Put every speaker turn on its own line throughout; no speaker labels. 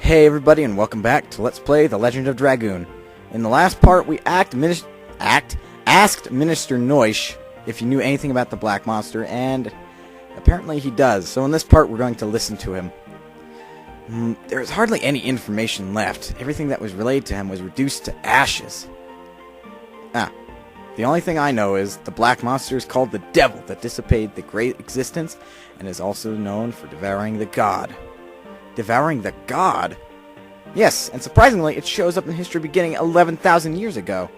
Hey everybody, and welcome back to Let's Play The Legend of Dragoon. In the last part, we asked Minister Noish if he knew anything about the Black Monster, and apparently he does. So in this part, we're going to listen to him. There's hardly any information left. Everything that was relayed to him was reduced to ashes. The only thing I know is the Black Monster is called the Devil that dissipated the great existence, and is also known for devouring the God. Devouring the God? Yes, and surprisingly, it shows up in history beginning 11,000 years ago.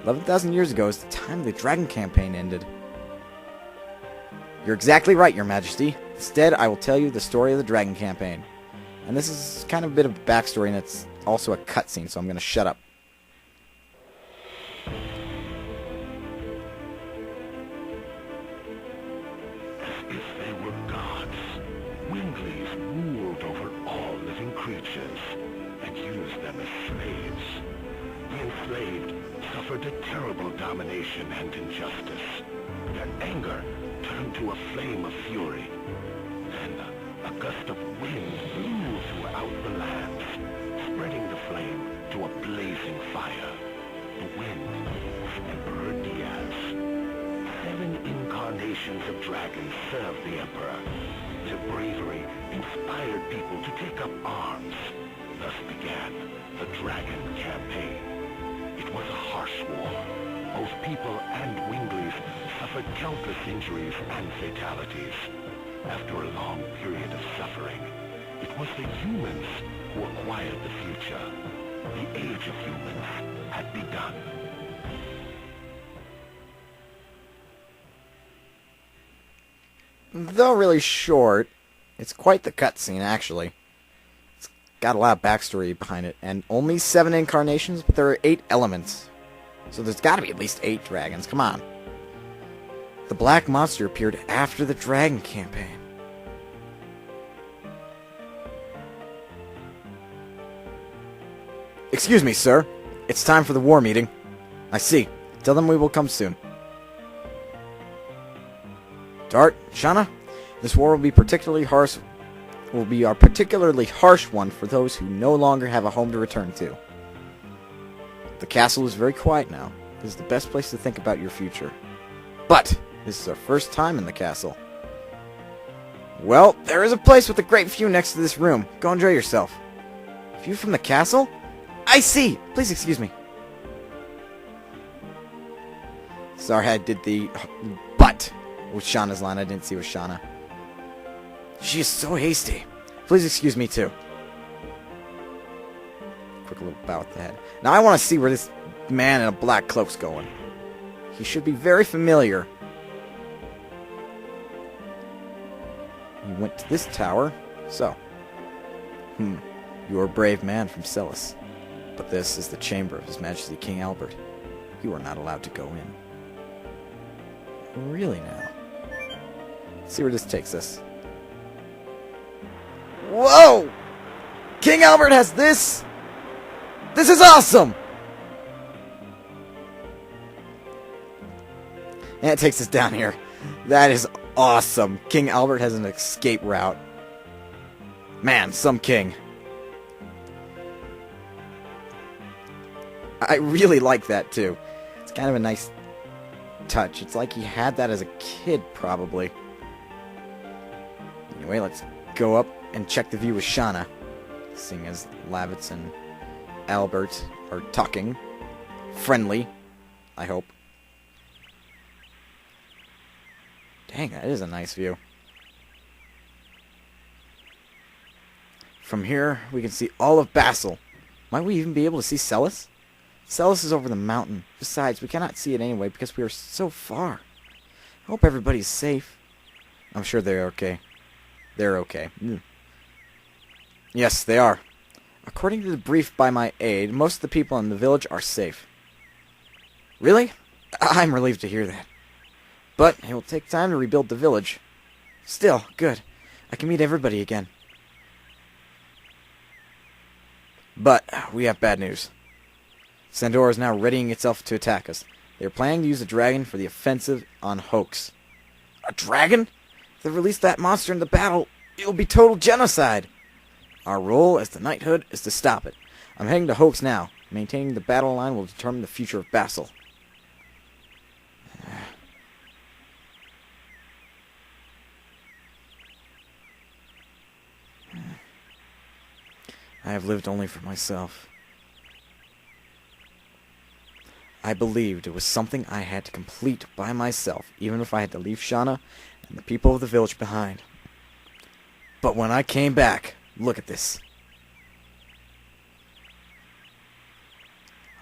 11,000 years ago is the time the Dragon campaign ended. You're exactly right, Your Majesty. Instead, I will tell you the story of the Dragon campaign. And this is kind of a bit of backstory, and it's also a cutscene, so I'm going to shut up.
Creatures and used them as slaves. The enslaved suffered a terrible domination and injustice. Their anger turned to a flame of fury. Then a gust of wind blew throughout the lands, spreading the flame to a blazing fire. The wind was Emperor Diaz. 7 incarnations of dragons served the Emperor. Their bravery inspired people to take up arms. Thus began the Dragon campaign. It was a harsh war. Both people and Wingleys suffered countless injuries and fatalities. After a long period of suffering, it was the humans who acquired the future. The age of humans had begun.
Though really short, it's quite the cutscene, actually. It's got a lot of backstory behind it, and only 7 incarnations, but there are 8 elements. So there's got to be at least 8 dragons, come on. The Black Monster appeared after the Dragon campaign. Excuse me, sir. It's time for the war meeting. I see. Tell them we will come soon. Dart, Shauna, this war will be particularly harsh. Will be our particularly harsh one for those who no longer have a home to return to. The castle is very quiet now. This is the best place to think about your future. But this is our first time in the castle. Well, there is a place with a great view next to this room. Go enjoy yourself. View from the castle? I see. Please excuse me. Sarhad did the but. With Shauna's line, I didn't see with Shauna. She is so hasty. Please excuse me too. Quick little bow with the head. Now I want to see where this man in a black cloak's going. He should be very familiar. He went to this tower. So. You are a brave man from Celis. But this is the chamber of His Majesty King Albert. You are not allowed to go in. Really now? Let's see where this takes us. Whoa! King Albert has this? This is awesome! And it takes us down here. That is awesome. King Albert has an escape route. Man, some king. I really like that too. It's kind of a nice touch. It's like he had that as a kid, probably. Anyway, let's go up and check the view with Shauna, seeing as Lavitz and Albert are talking. Friendly, I hope. Dang, that is a nice view. From here, we can see all of Basel. Might we even be able to see Celis? Celis is over the mountain. Besides, we cannot see it anyway because we are so far. I hope everybody's safe. I'm sure they're okay. They're okay. Yes, they are. According to the brief by my aide, most of the people in the village are safe. Really? I'm relieved to hear that. But it will take time to rebuild the village. Still, good. I can meet everybody again. But we have bad news. Sandor is now readying itself to attack us. They are planning to use a dragon for the offensive on Hoax. A dragon? If they release that monster in the battle, it will be total genocide. Our role as the knighthood is to stop it. I'm heading to Hoax now. Maintaining the battle line will determine the future of Basel. I have lived only for myself. I believed it was something I had to complete by myself, even if I had to leave Shauna and the people of the village behind. But when I came back, look at this.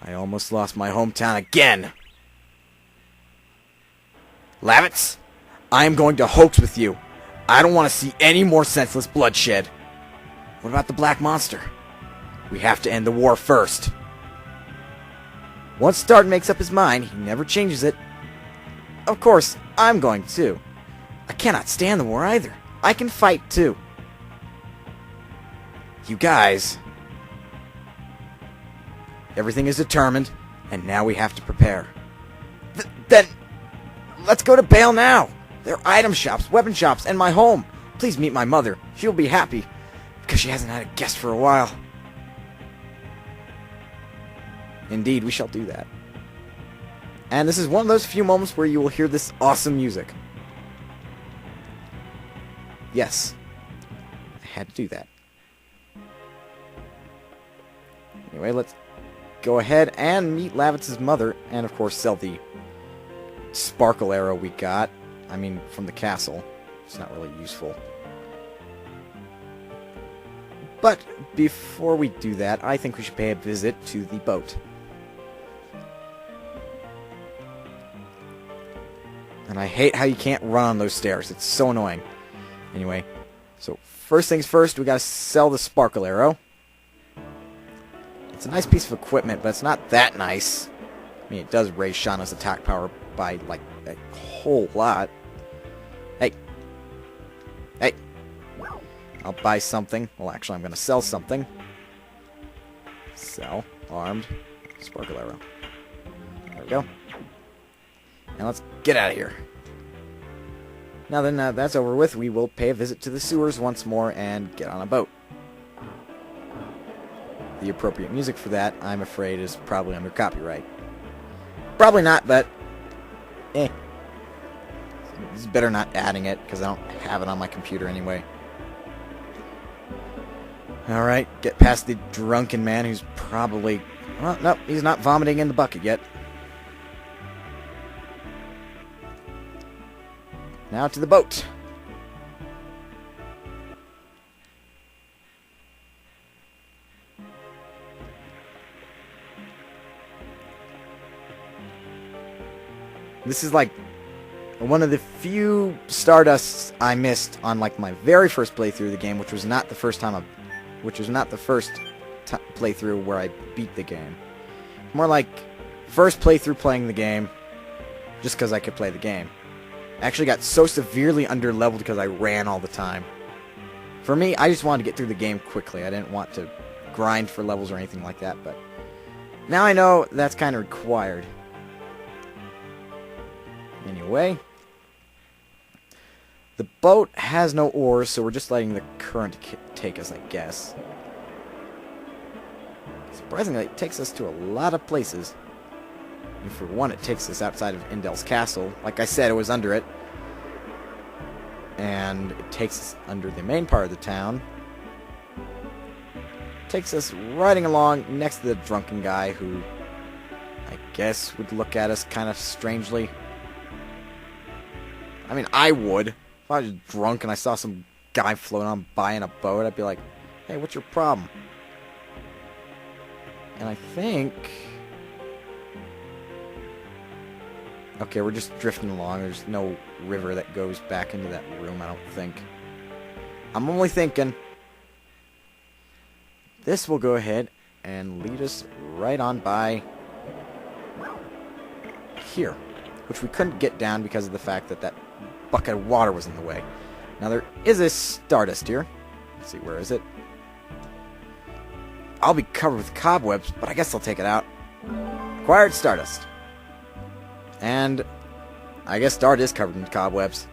I almost lost my hometown again. Lavitz, I am going to Hoax with you. I don't want to see any more senseless bloodshed. What about the Black Monster? We have to end the war first. Once Start makes up his mind, he never changes it. Of course, I'm going too. I cannot stand the war either. I can fight too. You guys... Everything is determined, and now we have to prepare. Then, let's go to Bale now. There are item shops, weapon shops, and my home. Please meet my mother. She'll be happy, because she hasn't had a guest for a while. Indeed, we shall do that. And this is one of those few moments where you will hear this awesome music. Yes, I had to do that. Anyway, let's go ahead and meet Lavitz's mother, and of course sell the sparkle arrow we got. I mean, from the castle. It's not really useful. But before we do that, I think we should pay a visit to the boat. And I hate how you can't run on those stairs. It's so annoying. Anyway, so first things first, we gotta sell the sparkle arrow. It's a nice piece of equipment, but it's not that nice. I mean, it does raise Shauna's attack power by, like, a whole lot. Hey. Hey. I'll buy something. Well, actually, I'm going to sell something. Sell. Armed. Sparkle arrow. There we go. Now let's get out of here. Now then, that's over with. We will pay a visit to the sewers once more and get on a boat. The appropriate music for that, I'm afraid, is probably under copyright. Probably not, but... It's better not adding it, because I don't have it on my computer anyway. Alright, get past the drunken man who's probably... Well, no, he's not vomiting in the bucket yet. Now to the boat. This is like one of the few Stardusts I missed on like my very first playthrough of the game, which was not the first time playthrough where I beat the game. More like first playthrough playing the game, just because I could play the game. I actually got so severely under-leveled because I ran all the time. For me, I just wanted to get through the game quickly. I didn't want to grind for levels or anything like that, but now I know that's kind of required. Anyway, the boat has no oars, so we're just letting the current take us, I guess. Surprisingly, it takes us to a lot of places. And for one, it takes us outside of Indel's castle. Like I said, it was under it. And it takes us under the main part of the town. It takes us riding along next to the drunken guy who, I guess, would look at us kind of strangely. I mean, I would. If I was drunk and I saw some guy floating on by in a boat, I'd be like, hey, what's your problem? And I think... Okay, we're just drifting along. There's no river that goes back into that room, I don't think. I'm only thinking. This will go ahead and lead us right on by here, which we couldn't get down because of the fact that that bucket of water was in the way. Now there is a Stardust here. Let's see, where is it? I'll be covered with cobwebs, but I guess I'll take it out. Acquired Stardust. And I guess Dart is covered in cobwebs.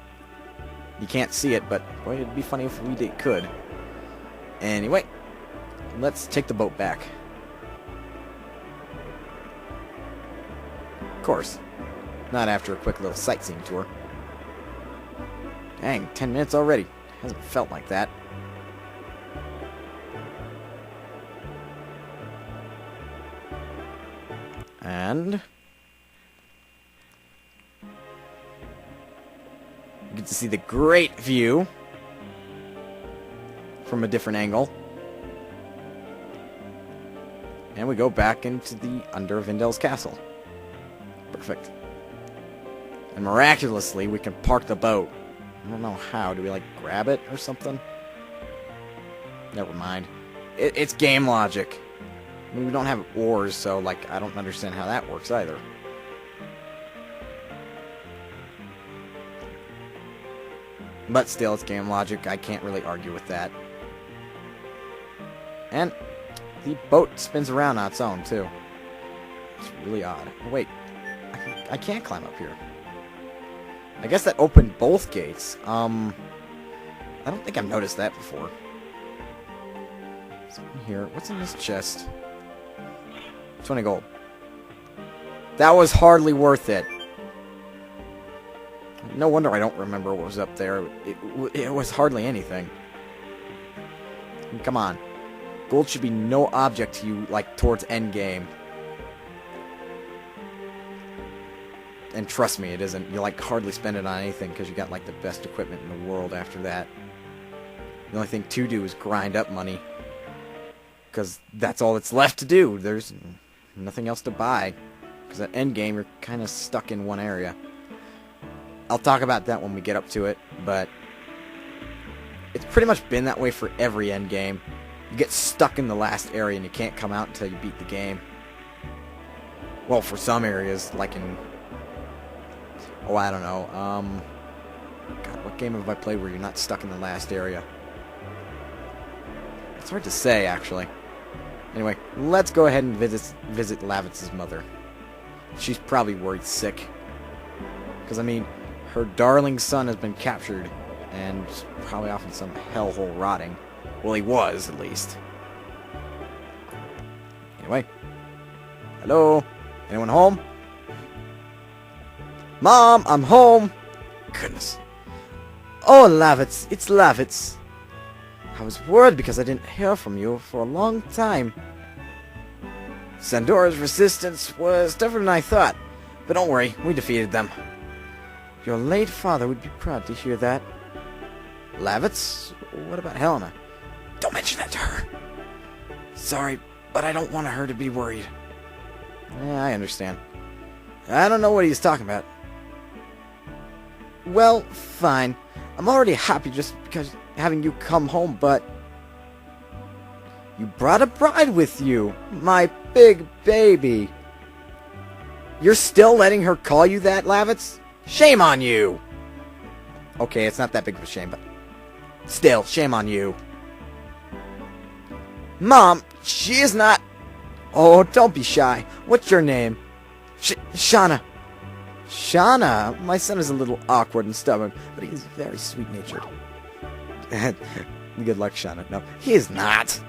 You can't see it, but boy, it'd be funny if we could. Anyway, let's take the boat back. Of course. Not after a quick little sightseeing tour. Dang, 10 minutes already. Hasn't felt like that. And you get to see the great view from a different angle. And we go back into the under of Vindel's castle. Perfect. And miraculously, we can park the boat. I don't know how. Do we, like, grab it or something? Never mind. It's game logic. I mean, we don't have oars, so, like, I don't understand how that works either. But still, it's game logic. I can't really argue with that. And the boat spins around on its own, too. It's really odd. Oh, wait. I can't climb up here. I guess that opened both gates. I don't think I've noticed that before. Something here. What's in this chest? 20 gold. That was hardly worth it. No wonder I don't remember what was up there. It was hardly anything. I mean, come on. Gold should be no object to you, like, towards endgame. And trust me, it isn't. You, like, hardly spend it on anything because you got, like, the best equipment in the world after that. The only thing to do is grind up money. Because that's all that's left to do. There's nothing else to buy. Because at endgame, you're kind of stuck in one area. I'll talk about that when we get up to it, but it's pretty much been that way for every endgame. You get stuck in the last area and you can't come out until you beat the game. Well, for some areas, like in... Oh, I don't know. God, what game have I played where you're not stuck in the last area? It's hard to say, actually. Anyway, let's go ahead and visit Lavitz's mother. She's probably worried sick. Because, I mean, her darling son has been captured and probably off in some hellhole rotting. Well, he was, at least. Anyway. Hello? Anyone home? Mom, I'm home! Goodness. Oh, Lavitz, it's Lavitz. I was worried because I didn't hear from you for a long time. Sandora's resistance was tougher than I thought. But don't worry, we defeated them. Your late father would be proud to hear that. Lavitz? What about Helena? Don't mention that to her. Sorry, but I don't want her to be worried. Yeah, I understand. I don't know what he's talking about. Well, fine. I'm already happy just because having you come home, but... You brought a bride with you, my big baby. You're still letting her call you that, Lavitz? Shame on you! Okay, it's not that big of a shame, but... Still, shame on you. Mom, she is not... Oh, don't be shy. What's your name? Shauna. Shauna? My son is a little awkward and stubborn, but he is very sweet-natured. Good luck, Shauna. No, he is not.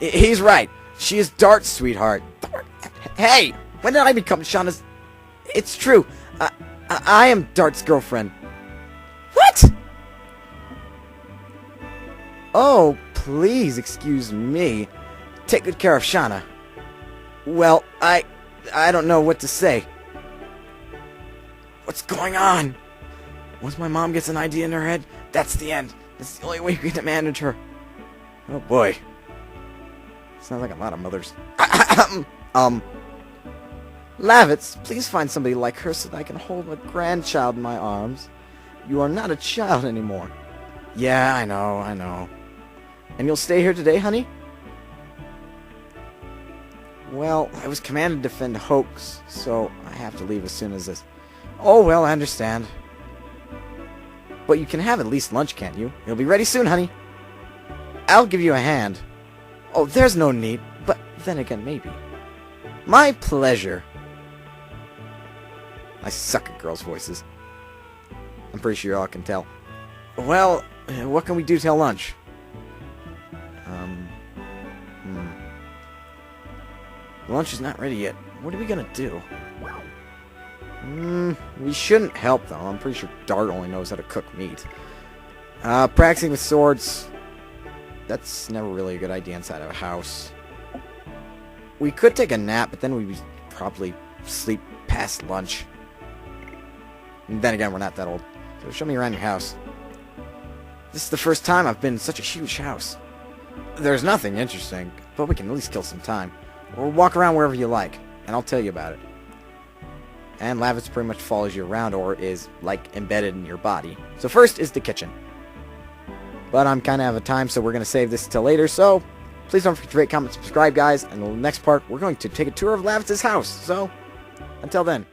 He's right. She is Dart's sweetheart. Hey! When did I become Shauna's... It's true. I am Dart's girlfriend. What? Oh, please excuse me. Take good care of Shauna. Well, I don't know what to say. What's going on? Once my mom gets an idea in her head, that's the end. That's the only way we can manage her. Oh boy. Sounds like a lot of mothers. Lavitz, please find somebody like her so that I can hold a grandchild in my arms. You are not a child anymore. Yeah, I know. And you'll stay here today, honey? Well, I was commanded to defend Hoax, so I have to leave as soon as this. Oh, well, I understand. But you can have at least lunch, can't you? It'll be ready soon, honey. I'll give you a hand. Oh, there's no need, but then again, maybe. My pleasure. I suck at girls' voices. I'm pretty sure y'all can tell. Well, what can we do till lunch? Lunch is not ready yet. What are we gonna do? We shouldn't help, though. I'm pretty sure Dart only knows how to cook meat. Practicing with swords... That's never really a good idea inside of a house. We could take a nap, but then we'd probably sleep past lunch. And then again, we're not that old. So show me around your house. This is the first time I've been in such a huge house. There's nothing interesting, but we can at least kill some time. Or walk around wherever you like, and I'll tell you about it. And Lavitz pretty much follows you around, or is, like, embedded in your body. So first is the kitchen. But I'm kind of out of time, so we're going to save this till later, so please don't forget to rate, comment, subscribe, guys, and in the next part, we're going to take a tour of Lavitz's house. So, until then.